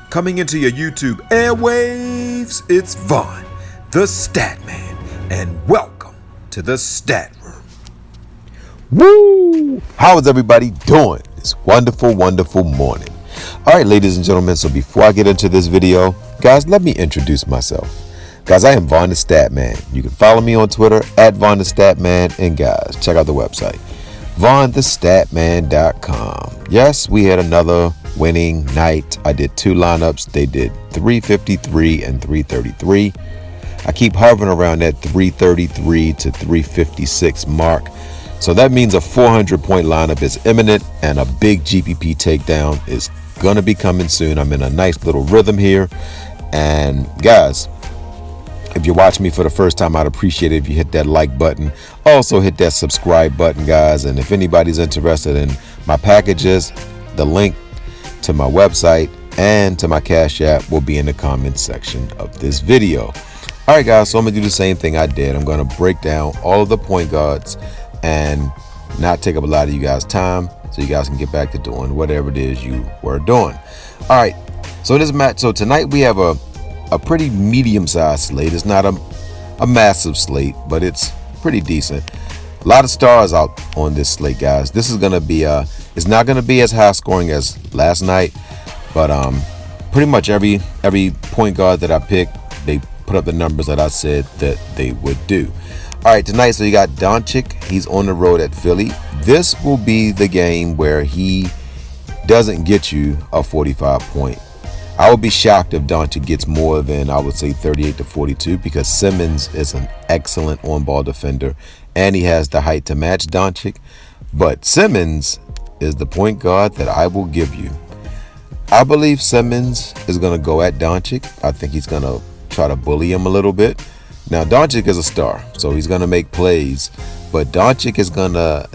Coming into your YouTube airwaves, it's Vaughn, the Stat Man, and welcome to the Stat Room. Woo! How is everybody doing? It's wonderful morning. All right, ladies and gentlemen, so before I get into this video, guys, let me introduce myself. Guys, I am Vaughn the Stat Man. You can follow me on Twitter at Vaughn the Stat Man, and guys, check out the website, VaughnTheStatman.com. Yes, we had another winning night. I did two lineups. They did 353 and 333. I keep hovering around that 333 to 356 mark. So that means a 400-point lineup is imminent and a big GPP takedown is going to be coming soon. I'm in a nice little rhythm here. And guys, if you're watching me for the first time, I'd appreciate it if you hit that like button. Also hit that subscribe button, guys. And if anybody's interested in my packages, the link to my website and to my Cash App will be in the comments section of this video. All right, guys, so I'm going to do the same thing I did. I'm going to break down all of the point guards and not take up a lot of you guys' time so you guys can get back to doing whatever it is you were doing. All right, so this match. So tonight we have a pretty medium-sized slate. It's not a massive slate, but it's pretty decent. A lot of stars out on this slate, guys. This is gonna be it's not gonna be as high scoring as last night, but pretty much every point guard that I picked, they put up the numbers that I said that they would do. All right, tonight, so you got Doncic. He's on the road at Philly. This will be the game where he doesn't get you a 45-point. I would be shocked if Doncic gets more than, I would say, 38 to 42, because Simmons is an excellent on-ball defender, and he has the height to match Doncic. But Simmons is the point guard that I will give you. I believe Simmons is going to go at Doncic. I think he's going to try to bully him a little bit. Now, Doncic is a star, so he's going to make plays, but Doncic is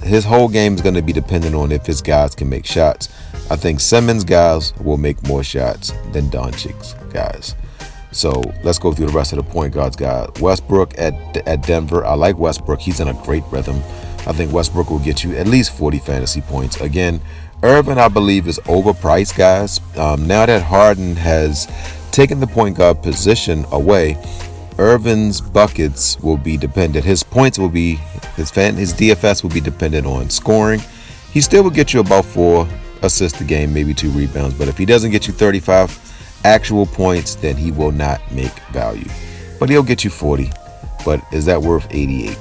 his whole game is going to be dependent on if his guys can make shots. I think Simmons' guys will make more shots than Doncic's guys. So let's go through the rest of the point guards, guys. Westbrook at Denver. I like Westbrook. He's in a great rhythm. I think Westbrook will get you at least 40 fantasy points. Again, Irvin, I believe, is overpriced, guys. Now that Harden has taken the point guard position away, Irvin's buckets will be dependent. His points will be, his DFS will be dependent on scoring. He still will get you about 4 assists a game, maybe 2 rebounds. But if he doesn't get you 35 actual points, then he will not make value. But he'll get you 40. But is that worth 88?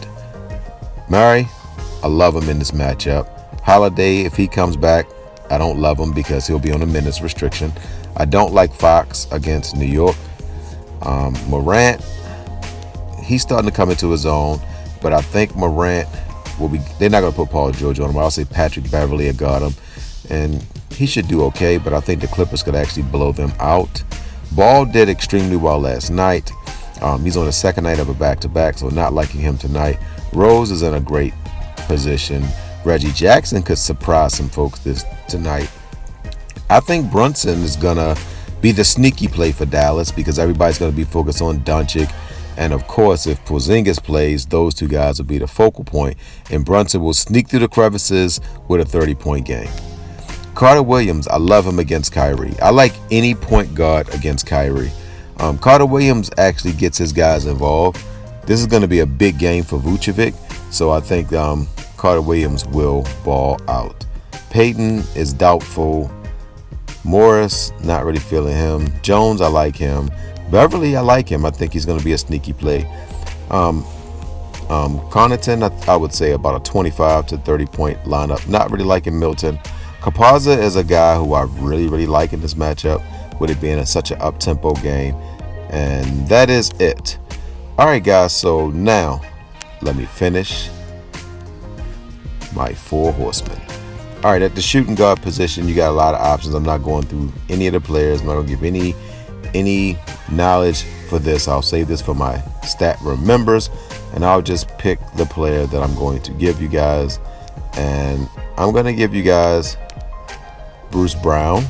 Murray, I love him in this matchup. Holiday, if he comes back, I don't love him because he'll be on a minutes restriction. I don't like Fox against New York. Morant, he's starting to come into his own, but I think Morant will be, they're not going to put Paul George on him. I'll say Patrick Beverly will guard him, and he should do okay, but I think the Clippers could actually blow them out. Ball did extremely well last night. He's on the second night of a back-to-back, so not liking him tonight. Rose is in a great position. Reggie Jackson could surprise some folks tonight. I think Brunson is going to be the sneaky play for Dallas because everybody's going to be focused on Doncic. And of course, if Porzingis plays, those two guys will be the focal point, and Brunson will sneak through the crevices with a 30-point game. Carter Williams, I love him against Kyrie. I like any point guard against Kyrie. Carter Williams actually gets his guys involved. This is going to be a big game for Vucevic, so I think Carter Williams will ball out. Payton is doubtful. Morris, not really feeling him. Jones, I like him. Beverly, I like him. I think he's going to be a sneaky play. Connaughton, I would say about a 25 to 30-point lineup. Not really liking Milton. Caparza is a guy who I really like in this matchup, with it being such an up-tempo game. And that is it. All right, guys, so now let me finish my 4 horsemen. All right, at the shooting guard position, you got a lot of options. I'm not going through any of the players. I'm not going to give any knowledge for this. I'll save this for my stat room members, and I'll just pick the player that I'm going to give you guys. And I'm going to give you guys Bruce Brown.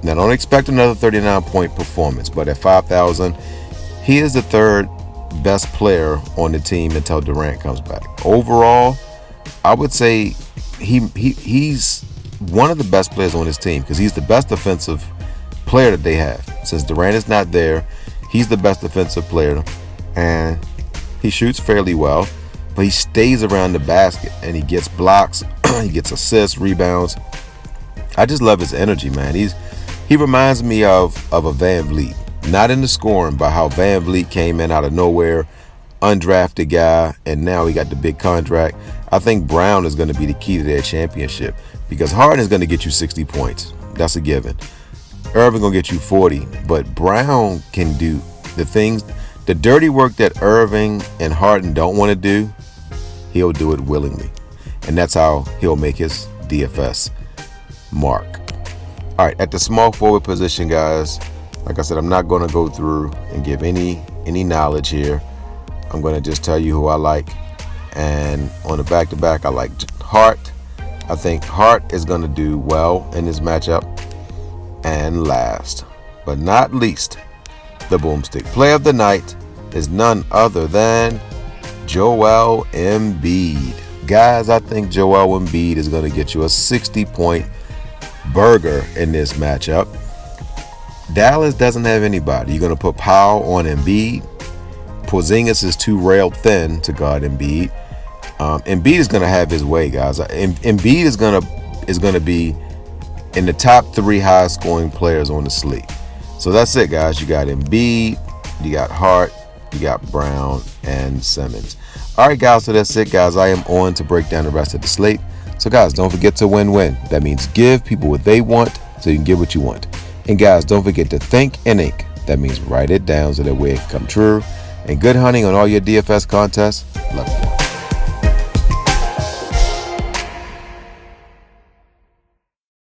Now, don't expect another 39-point performance, but at 5,000, he is the 3rd best player on the team until Durant comes back. Overall, I would say he's one of the best players on his team because he's the best defensive player that they have. since Durant is not there, he's the best defensive player, and he shoots fairly well, but he stays around the basket, and he gets blocks, he gets assists, rebounds. I just love his energy, man. He reminds me of a Van Vliet. Not in the scoring, but how Van Vliet came in out of nowhere, undrafted guy, and now he got the big contract. I think Brown is going to be the key to their championship, because Harden is going to get you 60 points. That's a given. Irving going to get you 40, but Brown can do the things, the dirty work that Irving and Harden don't want to do. He'll do it willingly, and that's how he'll make his DFS mark. All right, at the small forward position, guys, like I said, I'm not going to go through and give any knowledge here. I'm going to just tell you who I like. And on the back-to-back, I like Hart. I think Hart is going to do well in this matchup. And last but not least, the boomstick play of the night is none other than Joelle Embiid. Guys, I think Joelle Embiid is going to get you a 60-point burger in this matchup. Dallas doesn't have anybody. You're going to put Powell on Embiid. Porzingis is too rail thin to guard Embiid. Embiid is going to have his way, guys. Embiid is going to be in the top 3 highest scoring players on the slate. So that's it, guys. You got Embiid, you got Hart, you got Brown, and Simmons. All right, guys. So that's it, guys. I am on to break down the rest of the slate. So, guys, don't forget to win-win. That means give people what they want so you can get what you want. And, guys, don't forget to think and ink. That means write it down so that way it can come true. And good hunting on all your DFS contests. Love you.